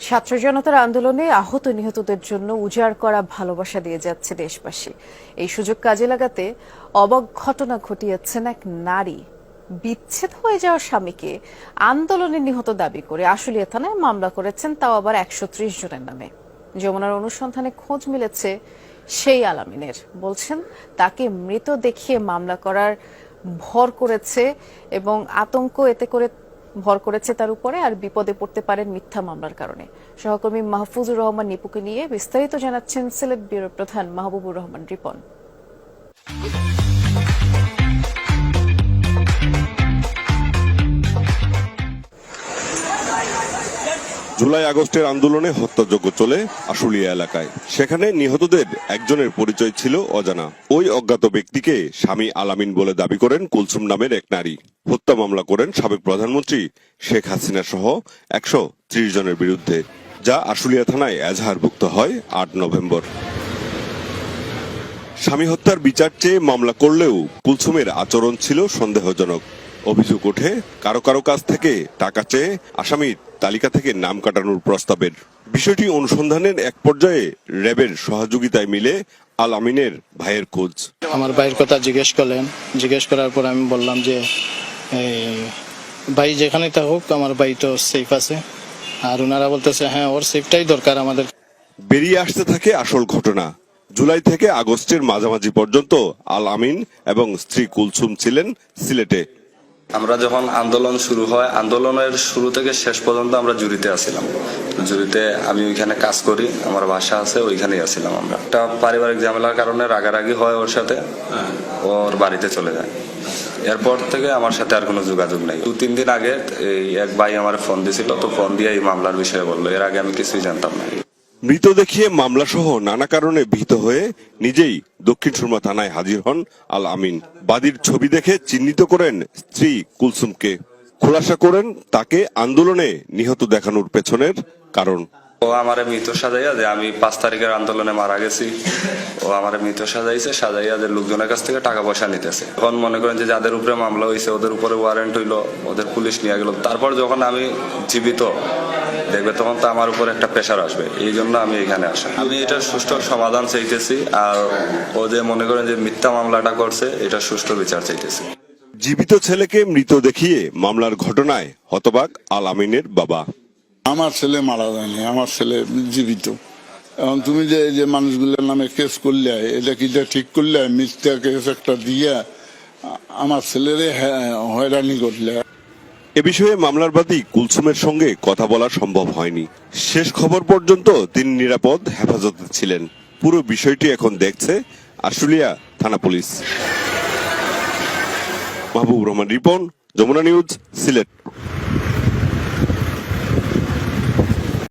ছাত্র জনতার আন্দোলনে আহত নিহতদের জন্য উজাড় করা ভালোবাসা দিয়ে যাচ্ছে দেশবাসী। এই সুযোগ কাজে লাগাতে অবাক ঘটনা ঘটিয়েছেন এক নারী। বিচ্ছেদ হয়ে যাওয়া স্বামীকে আন্দোলনে নিহত দাবি করে আশুলিয়া থানায় মামলা করেছেন, তাও আবার 130 জনের নামে। যমুনার অনুসন্ধানে খোঁজ মিলেছে সেই আলামিনের। বলছেন তাকে মৃত দেখিয়ে মামলা করার ভর করেছে এবং আতঙ্ক এতে করে ভর করেছে তার উপরে, আর বিপদে পড়তে পারেন মিথ্যা মামলার কারণে। সহকর্মী মাহফুজুর রহমান নিপুকে নিয়ে বিস্তারিত জানাচ্ছেন সিলেট ব্যুরোর প্রধান মাহবুবুর রহমান রিপন। জুলাই আগস্টের আন্দোলনে হত্যাযজ্ঞ চলে আশুলিয়া এলাকায়। সেখানে নিহতদের একজনের পরিচয় ছিল অজানা। ওই অজ্ঞাত ব্যক্তিকে স্বামী আলামিন বলে দাবি করেন কুলসুম নামের এক নারী। হত্যা মামলা করেন সাবেক প্রধানমন্ত্রী শেখ হাসিনা সহ 130 জনের বিরুদ্ধে, যা আশুলিয়া থানায় এজাহারভুক্ত হয় 8 নভেম্বর। স্বামী হত্যার বিচার চেয়ে মামলা করলেও কুলসুমের আচরণ ছিল সন্দেহজনক। অভিযোগ ওঠে কারো কারো কাছ থেকে টাকা চেয়ে আসামির তালিকা থেকে নাম কাটানোর প্রস্তাবের। বিষয়টি অনুসন্ধানের এক পর্যায়ে র্যাবের সহযোগিতায় মিলে আল আমিনের ভাইয়ের খোঁজ। আমার ভাইয়ের কথা জিজ্ঞেস করার পর আমি বললাম যে ভাই যেখানে থাকুক আমার ভাই তো সেফ আছে। আর ওনারা বলতেছে হ্যাঁ, ওর সেফটাই দরকার আমাদের। বেরিয়ে আসতে থাকে আসল ঘটনা। জুলাই থেকে আগস্টের মাঝামাঝি পর্যন্ত আল আমিন এবং স্ত্রী কুলসুম ছিলেন সিলেটে। আমরা যখন আন্দোলন শুরু হয়, আন্দোলনের শুরু থেকে শেষ পর্যন্ত আমরা জুরিতে আসছিলাম। জুরিতে আমি ওইখানে কাজ করি, আমার বাসা আছে, ওইখানেই আসছিলাম। আমরা একটা পারিবারিক ঝামেলার কারণে রাগারাগি হয় ওর সাথে, ওর বাড়িতে চলে যায়। এরপর থেকে আমার সাথে আর কোনো যোগাযোগ নেই। 2-3 দিন আগে এই এক ভাই আমার ফোন দিয়েছিল, তো ফোন দিয়ে এই মামলার বিষয়ে বললো। এর আগে আমি কিছুই জানতাম না। মৃত দেখিয়ে মামলা সহ নানা কারণে ভীত হয়ে নিজেই দক্ষিণ সুরমা থানায় হাজির হন আল আমিন। বাদীর ছবি দেখে চিহ্নিত করেন স্ত্রী কুলসুমকে। খোলাসা করেন তাকে আন্দোলনে নিহত দেখানোর পেছনের কারণ। ও আমারে মৃত সাজাইয়া যে আমি 5 তারিখের আন্দোলনে মারা গেছি, ও আমারে মৃত সাজাইয়া যে লোকজনের কাছ থেকে টাকা পয়সা নিতেছে। এখন মনে করেন যে যাদের উপরে মামলা হয়েছে ওদের উপরে ওয়ারেন্ট হইলো, ওদের পুলিশ নিয়ে গেল। তারপর যখন আমি জীবিত দেখবে তখন তো আমার উপর একটা প্রেশার আসবে। এই জন্য আমি এখানে আসা। আমি এটার সুষ্ঠু সমাধান চাইতেছি, আর ও যে মনে করেন যে মিথ্যা মামলাটা করছে এটার সুষ্ঠু বিচার চাইতেছি। জীবিত ছেলেকে মৃত দেখিয়ে মামলার ঘটনায় হতবাক আল আমিনের বাবা। আমার ছেলে মারা যায়নি, আমার ছেলে জীবিত। এখন তুমি যে মানুষগুলোর নামে কেস করলে, এটা কি ঠিক করলে? মিথ্যা কেস একটা দিয়ে আমার ছেলেরে হয়রানি করলে। এ বিষয়ে মামলার বাদী কুলসুমের সঙ্গে কথা বলা সম্ভব হয়নি। শেষ খবর পর্যন্ত তিনি নিরাপদ হেফাজতে ছিলেন। পুরো বিষয়টি এখন দেখছে আশুলিয়া থানা পুলিশ। মাহবুবুর রহমান রিপন, যমুনা নিউজ, সিলেট।